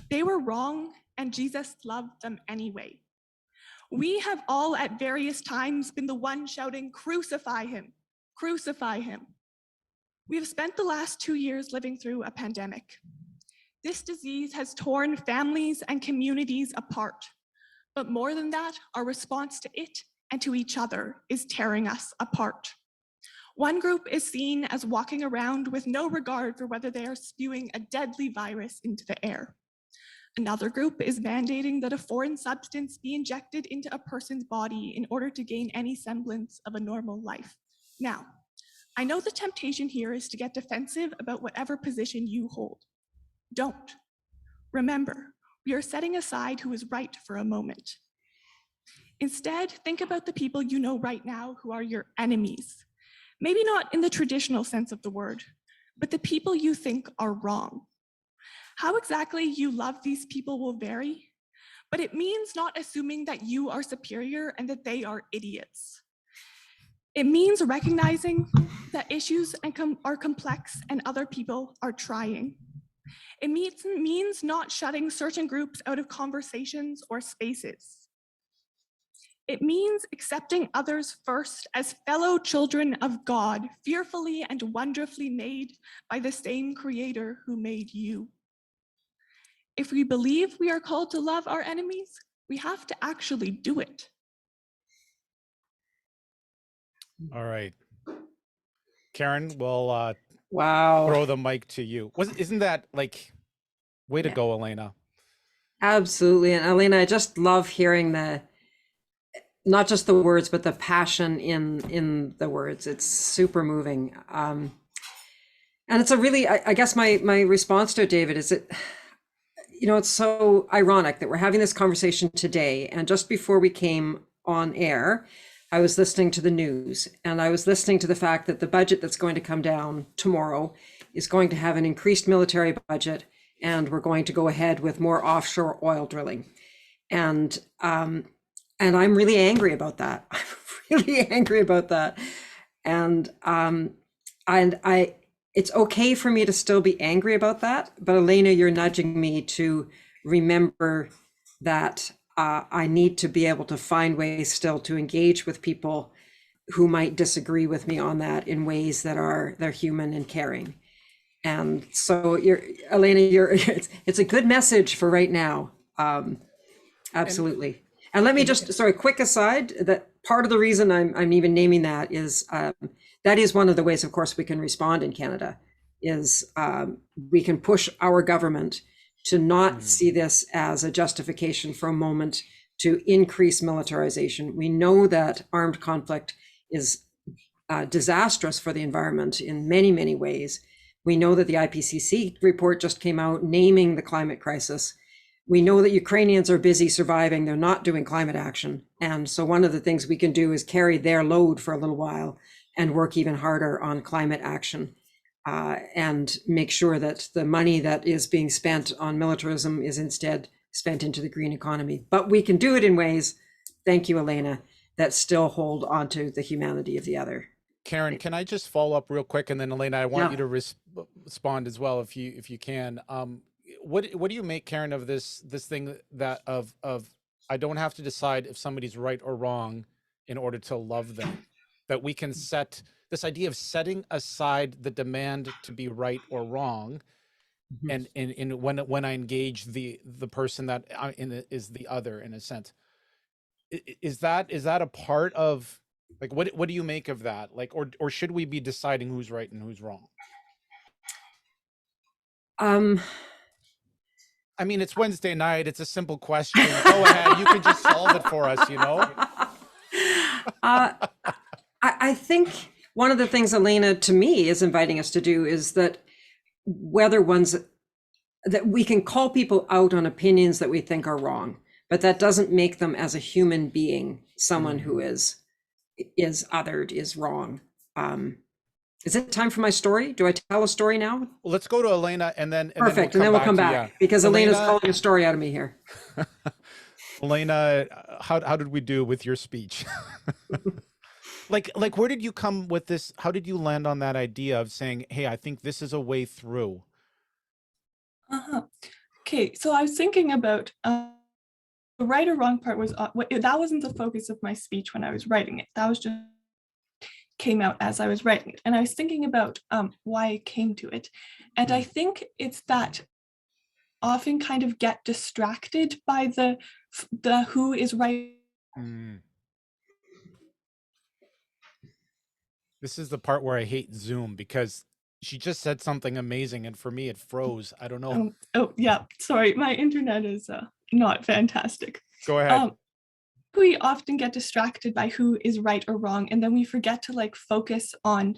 They were wrong, and Jesus loved them anyway. We have all at various times been the one shouting, "Crucify him, crucify him." We have spent the last 2 years living through a pandemic. This disease has torn families and communities apart. But more than that, our response to it and to each other is tearing us apart. One group is seen as walking around with no regard for whether they are spewing a deadly virus into the air. Another group is mandating that a foreign substance be injected into a person's body in order to gain any semblance of a normal life. Now, I know the temptation here is to get defensive about whatever position you hold. Don't. Remember, we are setting aside who is right for a moment. Instead, think about the people you know right now who are your enemies. Maybe not in the traditional sense of the word, but the people you think are wrong. How exactly you love these people will vary, but it means not assuming that you are superior and that they are idiots. It means recognizing that issues are complex and other people are trying. It means not shutting certain groups out of conversations or spaces. It means accepting others first as fellow children of God, fearfully and wonderfully made by the same Creator who made you. If we believe we are called to love our enemies, we have to actually do it. All right. Karen, we'll Wow. throw the mic to you. Isn't that like, way to Yeah. go, Alayna? Absolutely. And Alayna, I just love hearing not just the words, but the passion in the words. It's super moving. And it's a really, I guess my response to it, David, is it's so ironic that we're having this conversation today. And just before we came on air, I was listening to the news, and I was listening to the fact that the budget that's going to come down tomorrow is going to have an increased military budget, and we're going to go ahead with more offshore oil drilling. And I'm really angry about that. I'm really angry about that. And it's okay for me to still be angry about that. But Alayna, you're nudging me to remember that I need to be able to find ways still to engage with people who might disagree with me on that in ways that they're human and caring. And so Alayna, it's a good message for right now. Absolutely. And let me just, sorry, quick aside, that part of the reason I'm even naming that is that is one of the ways, of course, we can respond in Canada, is we can push our government to not see this as a justification for a moment to increase militarization. We know that armed conflict is disastrous for the environment in many, many ways. We know that the IPCC report just came out naming the climate crisis. We know that Ukrainians are busy surviving. They're not doing climate action. And so one of the things we can do is carry their load for a little while and work even harder on climate action and make sure that the money that is being spent on militarism is instead spent into the green economy. But we can do it in ways, thank you, Alayna, that still hold onto the humanity of the other. Karen, can I just follow up real quick, and then Alayna, I want Yeah. you to respond as well if you can. What do you make, Karen, of this thing that of I don't have to decide if somebody's right or wrong in order to love them, that we can set this idea of setting aside the demand to be right or wrong, and in when I engage the person that is the other in a sense, is that a part of, like, what do you make of that? Like, or should we be deciding who's right and who's wrong? I mean, it's Wednesday night. It's a simple question. Go ahead. You can just solve it for us, you know? I think one of the things Alayna, to me, is inviting us to do is that that we can call people out on opinions that we think are wrong, but that doesn't make them as a human being, someone who is othered, is wrong. Is it time for my story? Do I tell a story now? Well, let's go to Alayna and then Perfect, and then we'll come back because Alayna's Alayna, calling a story out of me here. Alayna, how did we do with your speech? like where did you come with this? How did you land on that idea of saying, hey, I think this is a way through? Okay, so I was thinking about the right or wrong part was that wasn't the focus of my speech when I was writing it. That was just came out as I was writing it. And I was thinking about why I came to it. And I think it's that often kind of get distracted by the who is right. This is the part where I hate Zoom, because she just said something amazing and for me it froze. I don't know. Oh yeah, sorry, my internet is not fantastic. Go ahead. We often get distracted by who is right or wrong, and then we forget to like focus on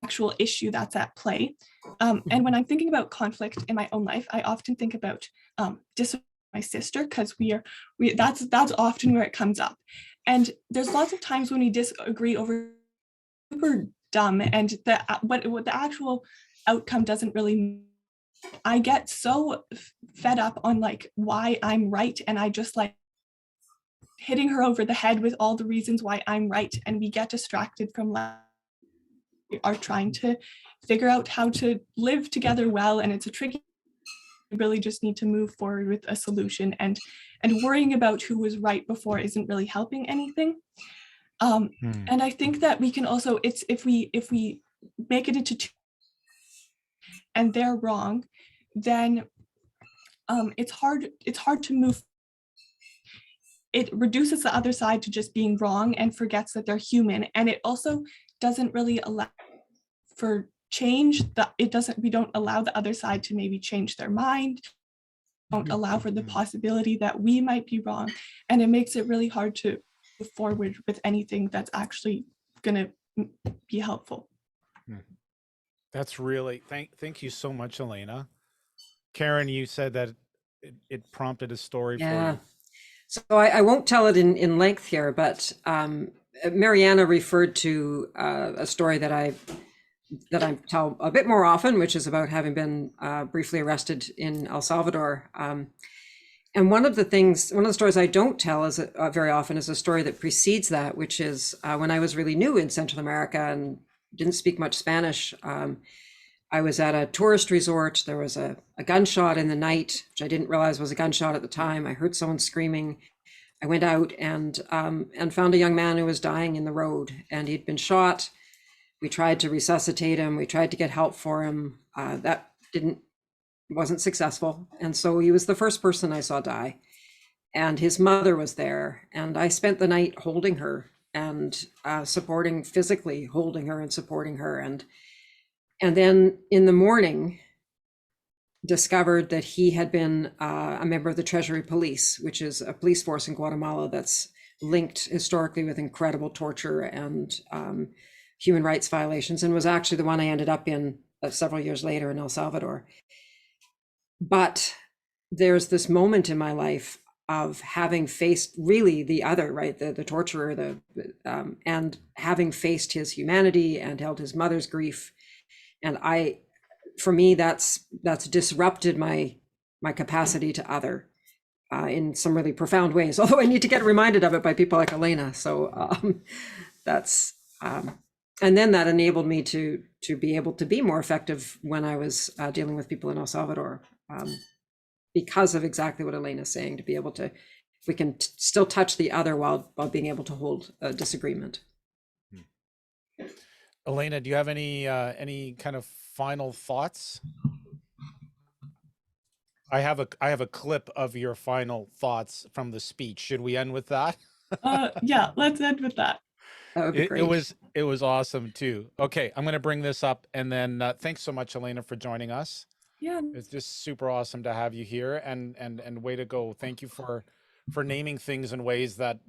actual issue that's at play. And when I'm thinking about conflict in my own life, I often think about my sister, because that's often where it comes up. And there's lots of times when we disagree over super dumb, and what the actual outcome doesn't really. I get so fed up on like why I'm right, and I just like hitting her over the head with all the reasons why I'm right, and we get distracted from we are trying to figure out how to live together well, and it's a tricky. We really just need to move forward with a solution, and worrying about who was right before isn't really helping anything. And I think that we can also, it's if we make it into two and they're wrong, then it's hard to move. It reduces the other side to just being wrong and forgets that they're human, and it also doesn't really allow for change. We don't allow the other side to maybe change their mind, don't allow for the possibility that we might be wrong, and it makes it really hard to move forward with anything that's actually going to be helpful. That's really, thank you so much, Alayna. Karen, you said that it prompted a story for you. So I won't tell it in length here, but Mariana referred to a story that I tell a bit more often, which is about having been briefly arrested in El Salvador. And one of the stories I don't tell is very often is a story that precedes that, which is when I was really new in Central America and didn't speak much Spanish. I was at a tourist resort. There was a gunshot in the night, which I didn't realize was a gunshot at the time. I heard someone screaming. I went out and found a young man who was dying in the road, and he'd been shot. We tried to resuscitate him. We tried to get help for him. That wasn't successful, and so he was the first person I saw die. And his mother was there, and I spent the night holding her and physically holding her and supporting her, and then in the morning discovered that he had been a member of the Treasury Police, which is a police force in Guatemala that's linked historically with incredible torture and human rights violations, and was actually the one I ended up in several years later in El Salvador. But there's this moment in my life of having faced really the other, right, the torturer, and having faced his humanity and held his mother's grief. And for me, that's disrupted my capacity to other in some really profound ways. Although I need to get reminded of it by people like Alayna. So that's and then that enabled me to be able to be more effective when I was dealing with people in El Salvador, because of exactly what Alayna's saying. To be able to, if we can still touch the other while being able to hold a disagreement. Alayna, do you have any kind of final thoughts? I have a clip of your final thoughts from the speech. Should we end with that? Yeah, let's end with that. That would be great. It was awesome too. Okay, I'm going to bring this up, and then thanks so much, Alayna, for joining us. Yeah. It's just super awesome to have you here, and way to go. Thank you for naming things in ways that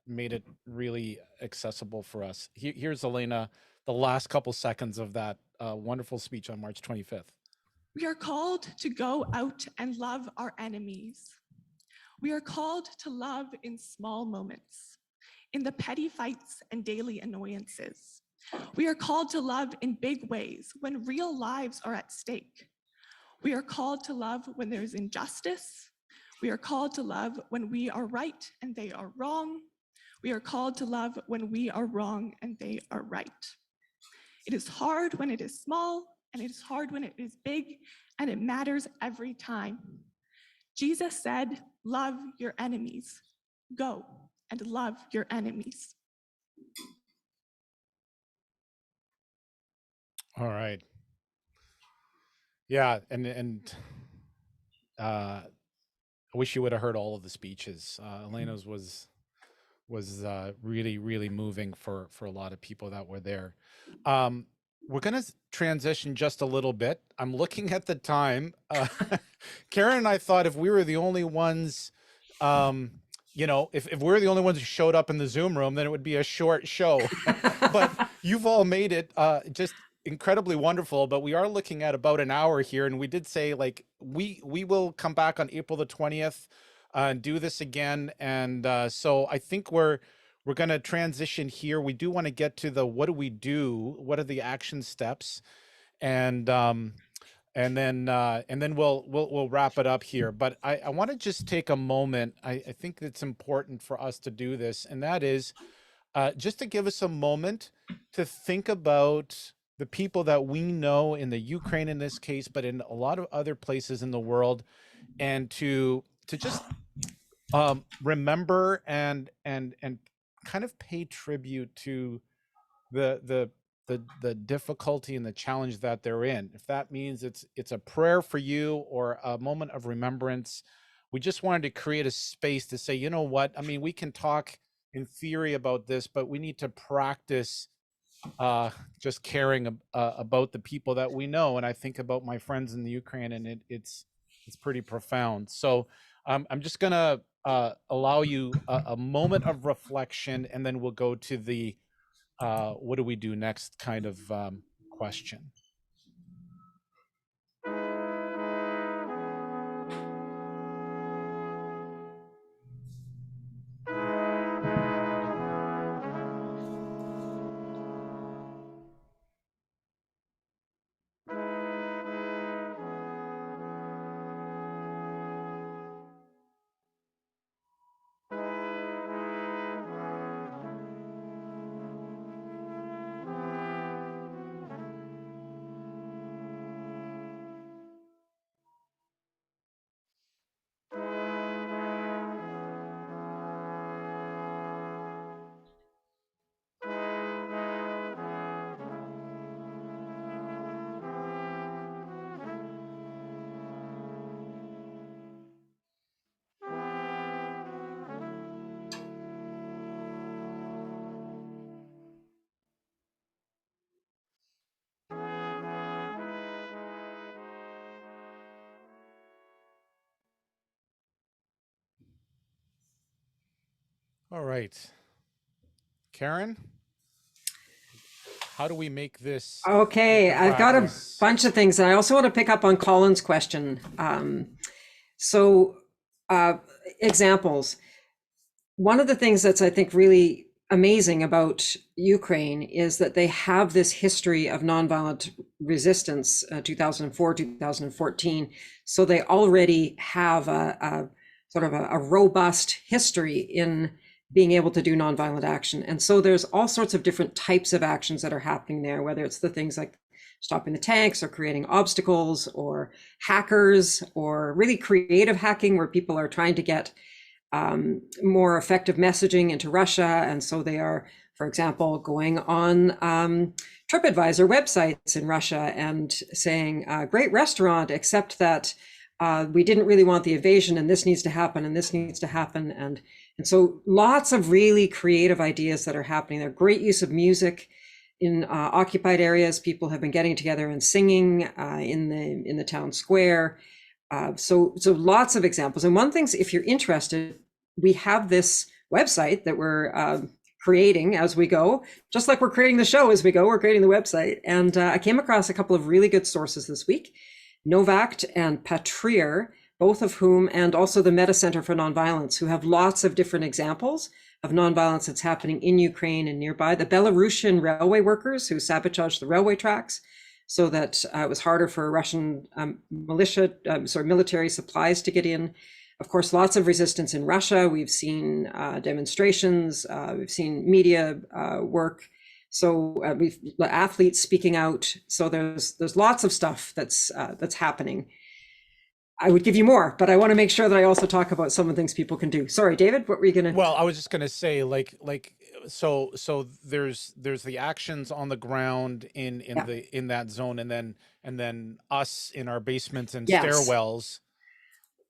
made it really accessible for us. Here's Alayna, the last couple seconds of that wonderful speech on March 25th. We are called to go out and love our enemies. We are called to love in small moments, in the petty fights and daily annoyances. We are called to love in big ways when real lives are at stake. We are called to love when there's injustice. We are called to love when we are right and they are wrong. We are called to love when we are wrong and they are right. It is hard when it is small, and it is hard when it is big, and it matters every time. Jesus said, love your enemies. Go and love your enemies. All right. Yeah, and I wish you would have heard all of the speeches. Alayna's was really, really moving for a lot of people that were there. We're going to transition just a little bit. I'm looking at the time. Karen and I thought if we were the only ones, if we were the only ones who showed up in the Zoom room, then it would be a short show. But you've all made it just incredibly wonderful. But we are looking at about an hour here, and we did say like we will come back on April the 20th and do this again. And so I think we're going to transition here. We do want to get to the what do we do? What are the action steps? And then we'll wrap it up here. But I want to just take a moment. I think it's important for us to do this, and that is just to give us a moment to think about the people that we know in the Ukraine in this case, but in a lot of other places in the world, and to just remember and kind of pay tribute to the difficulty and the challenge that they're in. If that means it's a prayer for you or a moment of remembrance, we just wanted to create a space to say, you know what? I mean, we can talk in theory about this, but we need to practice just caring about the people that we know. And I think about my friends in the Ukraine, and it's pretty profound. So I'm just gonna allow you a moment of reflection, and then we'll go to the what do we do next kind of question. All right. Karen, how do we make this Okay, into I've got a practice? bunch of things, and I also want to pick up on Colin's question. So, examples. One of the things that's, I think, really amazing about Ukraine is that they have this history of nonviolent resistance, 2004, 2014. So they already have a sort of a robust history in being able to do nonviolent action. And so there's all sorts of different types of actions that are happening there, whether it's the things like stopping the tanks or creating obstacles or hackers or really creative hacking where people are trying to get more effective messaging into Russia. And so they are, for example, going on TripAdvisor websites in Russia and saying, great restaurant, except that we didn't really want the invasion and this needs to happen and this needs to happen. And so lots of really creative ideas that are happening there. Great use of music in occupied areas. People have been getting together and singing in the town square. So lots of examples. And one thing, if you're interested, we have this website that we're creating as we go, just like we're creating the show as we go, we're creating the website. And I came across a couple of really good sources this week, Novact and Patrier, both of whom, and also the Meta Center for Nonviolence, who have lots of different examples of nonviolence that's happening in Ukraine and nearby. The Belarusian railway workers who sabotaged the railway tracks so that it was harder for Russian military supplies to get in. Of course, lots of resistance in Russia. We've seen demonstrations, we've seen media work. So we've athletes speaking out. So there's lots of stuff that's happening. I would give you more, but I want to make sure that I also talk about some of the things people can do. Sorry, David, what were you gonna? Well, I was just gonna say, so there's the actions on the ground in that zone, and then us in our basements and Yes. stairwells.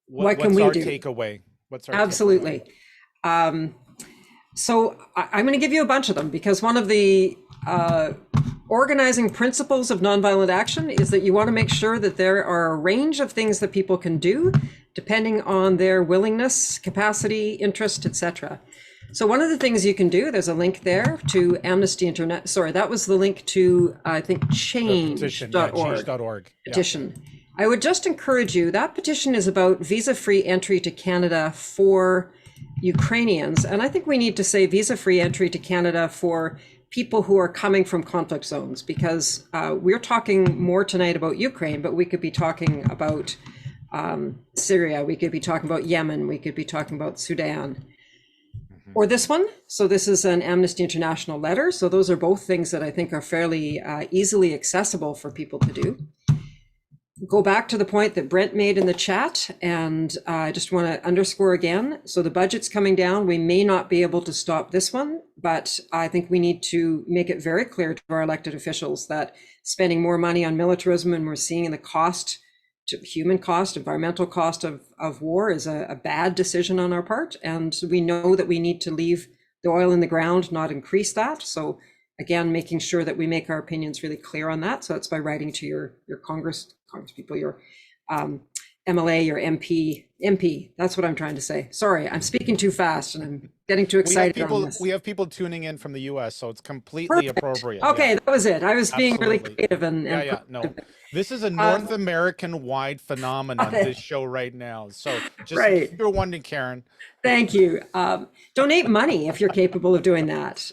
What can what's we our do? takeaway? What's our Absolutely. So I'm going to give you a bunch of them because one of the organizing principles of nonviolent action is that you want to make sure that there are a range of things that people can do depending on their willingness, capacity, interest, etc. So one of the things you can do, there's a link there to Amnesty Internet. Sorry, that was the link to, I think, change.org. Change.org. Petition. I would just encourage you, that petition is about visa-free entry to Canada for Ukrainians. And I think we need to say visa-free entry to Canada for people who are coming from conflict zones, because we're talking more tonight about Ukraine, but we could be talking about Syria, we could be talking about Yemen, we could be talking about Sudan. Or this one. So this is an Amnesty International letter. So those are both things that I think are fairly easily accessible for people to do. Go back to the point that Brent made in the chat, and I just want to underscore again. So the budget's coming down. We may not be able to stop this one, but I think we need to make it very clear to our elected officials that spending more money on militarism, and we're seeing the cost, to human cost, environmental cost of war, is a bad decision on our part. And we know that we need to leave the oil in the ground, not increase that. So again, making sure that we make our opinions really clear on that. So it's by writing to your congresspeople, your MLA, your MP. That's what I'm trying to say. Sorry, I'm speaking too fast and I'm getting too excited on this. We have people tuning in from the US, so it's completely appropriate. Okay, yeah. that was it. I was being really Absolutely. creative and no. This is a North American wide phenomenon, this show right now. So just Right. if you're wondering, Karen. Thank you. Donate money if you're capable of doing that.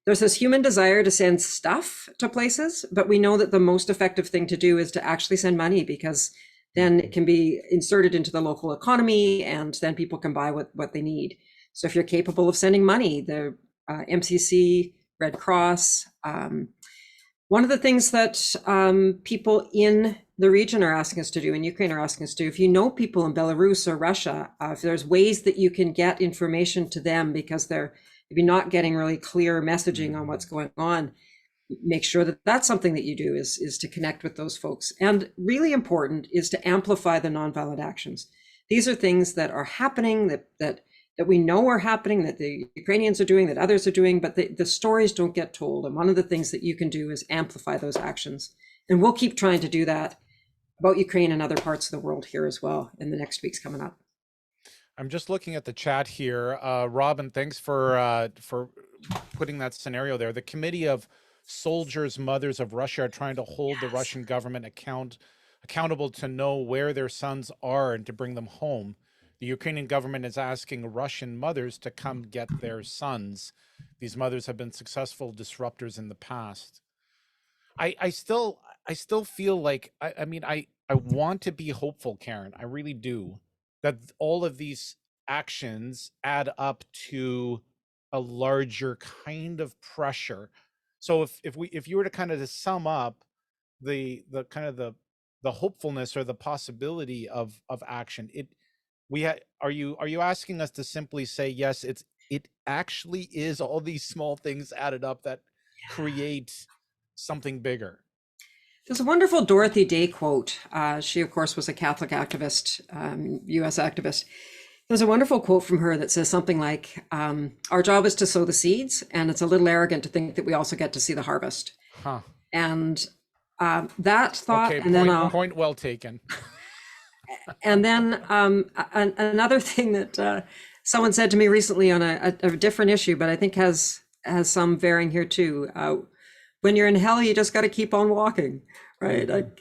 There's this human desire to send stuff to places, but we know that the most effective thing to do is to actually send money, because then it can be inserted into the local economy and then people can buy what they need. So if you're capable of sending money, the MCC, Red Cross, one of the things that people in the region are asking us to do, in Ukraine are asking us to do, if you know people in Belarus or Russia, if there's ways that you can get information to them because they're maybe not getting really clear messaging on what's going on, make sure that that's something that you do, is to connect with those folks. And really important is to amplify the nonviolent actions. These are things that are happening, that we know are happening, that the Ukrainians are doing, that others are doing, but the stories don't get told. And one of the things that you can do is amplify those actions. And we'll keep trying to do that about Ukraine and other parts of the world here as well in the next weeks coming up. I'm just looking at the chat here. Robin, thanks for putting that scenario there. The Committee of Soldiers' Mothers of Russia are trying to hold the Russian government accountable to know where their sons are and to bring them home. The Ukrainian government is asking Russian mothers to come get their sons. These mothers have been successful disruptors in the past. I still feel like I want to be hopeful, Karen. I really do. That all of these actions add up to a larger kind of pressure. So if you were to kind of to sum up the kind of the hopefulness or the possibility of action, are you asking us to simply say yes, it actually is all these small things added up that create something bigger? There's a wonderful Dorothy Day quote. She, of course, was a Catholic activist, US activist. There's a wonderful quote from her that says something like, our job is to sow the seeds, and it's a little arrogant to think that we also get to see the harvest. Huh. And that thought, Okay, and then point well taken. and then another thing that someone said to me recently on a different issue, but I think has some bearing here too. When you're in hell, you just got to keep on walking, right? Like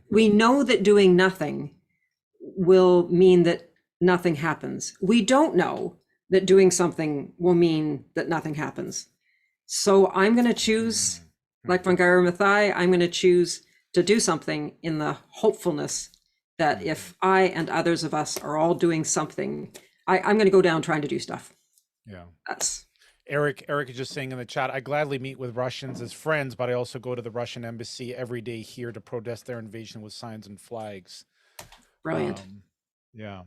we know that doing nothing will mean that nothing happens. We don't know that doing something will mean that nothing happens. So I'm going to choose, like von Geyer Mathai, I'm going to choose to do something in the hopefulness that if I and others of us are all doing something, I'm going to go down trying to do stuff. Yeah. That's Eric is just saying in the chat, I gladly meet with Russians as friends, but I also go to the Russian embassy every day here to protest their invasion with signs and flags. brilliant. Yeah.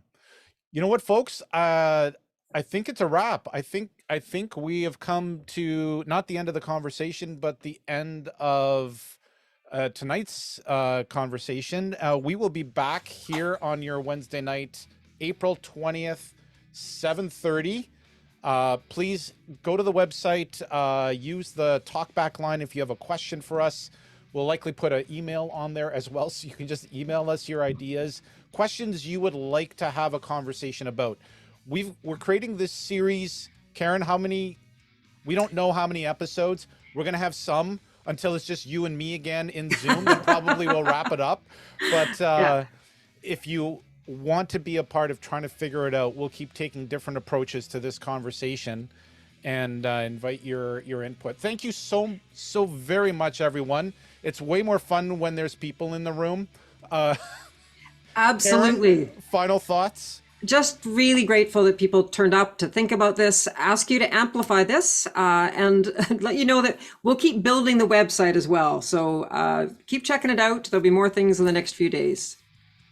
You know what, folks? I think it's a wrap. I think we have come to not the end of the conversation, but the end of tonight's conversation. We will be back here on your Wednesday night, April 20th, 7:30. Please go to the website, use the talkback line if you have a question for us. We'll likely put an email on there as well, so you can just email us your ideas, questions you would like to have a conversation about. We're creating this series, Karen, we don't know how many episodes. We're going to have some until it's just you and me again in Zoom, and probably we'll wrap it up. But if you want to be a part of trying to figure it out, we'll keep taking different approaches to this conversation and invite your input. Thank you so very much, everyone. It's way more fun when there's people in the room. Absolutely. Karen, final thoughts? Just really grateful that people turned up to think about this, ask you to amplify this, and let you know that we'll keep building the website as well. So keep checking it out. There'll be more things in the next few days.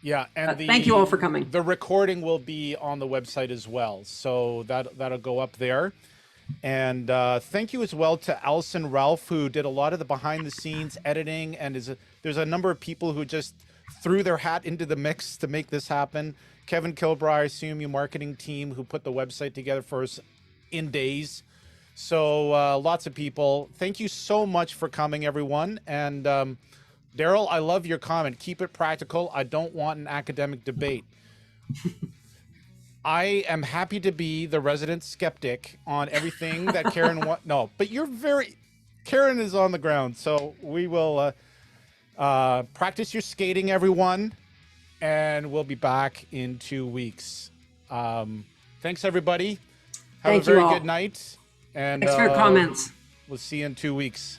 Yeah, and thank you all for coming. The recording will be on the website as well, so that'll go up there. And thank you as well to Alison Ralph, who did a lot of the behind-the-scenes editing, and there's a number of people who just threw their hat into the mix to make this happen. Kevin Kilbride, CMU marketing team, who put the website together for us in days. So lots of people. Thank you so much for coming, everyone. And Daryl, I love your comment. Keep it practical. I don't want an academic debate. I am happy to be the resident skeptic on everything that Karen wants. No, but Karen is on the ground. So we will practice your skating, everyone. And we'll be back in 2 weeks. Thanks, everybody. Have a very good night. And thanks for your comments. We'll see you in 2 weeks.